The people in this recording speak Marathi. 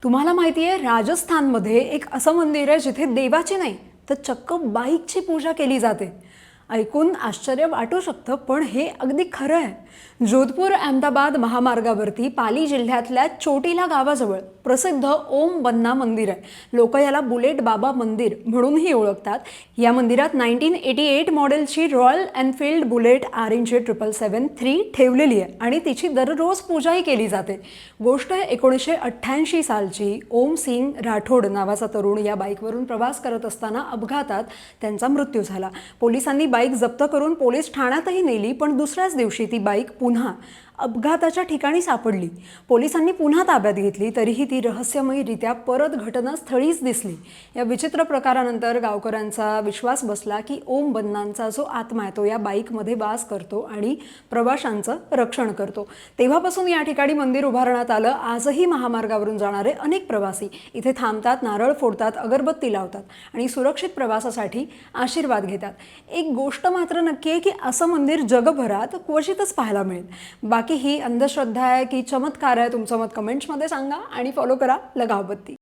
तुम्हाला माहिती आहे राजस्थानमध्ये एक असं मंदिर आहे जिथे देवाची नाही तर चक्क बाईकची पूजा केली जाते. ऐकून आश्चर्य वाटू शकतं पण हे अगदी खरं आहे. जोधपूर अहमदाबाद महामार्गावरती पाली जिल्ह्यातल्या चोटीला गावाजवळ प्रसिद्ध ओम बन्ना मंदिर आहे. लोक याला बुलेट बाबा मंदिर म्हणूनही ओळखतात. या मंदिरात 1988 मॉडेलची रॉयल एनफिल्ड बुलेट RNG777-3 ठेवलेली आहे आणि तिची दररोज पूजाही केली जाते. गोष्ट 1988 सालची. ओम सिंग राठोड नावाचा तरुण या बाईकवरून प्रवास करत असताना अपघातात त्यांचा मृत्यू झाला. पोलिसांनी बाईक जप्त करून पोलीस ठाण्यातही नेली पण दुसऱ्याच दिवशी ती बाईक पुन्हा अपघाताच्या ठिकाणी सापडली. पोलिसांनी पुन्हा ताब्यात घेतली तरीही ती रहस्यमयरित्या परत घटनास्थळीच दिसली. या विचित्र प्रकारानंतर गावकऱ्यांचा विश्वास बसला की ओम बन्नांचा जो आत्मा आहे तो या बाईकमध्ये वास करतो आणि प्रवाशांचं रक्षण करतो. तेव्हापासून या ठिकाणी मंदिर उभारण्यात आलं. आजही महामार्गावरून जाणारे अनेक प्रवासी इथे थांबतात, नारळ फोडतात, अगरबत्ती लावतात आणि सुरक्षित प्रवासासाठी आशीर्वाद घेतात. एक गोष्ट मात्र नक्की आहे की असं मंदिर जगभरात क्वचितच पाहायला मिळेल. बाकी ही अंधश्रद्धा आहे की चमत्कार आहे, तुमचं मत कमेंट्समध्ये सांगा आणि फॉलो करा लगावबत्ती.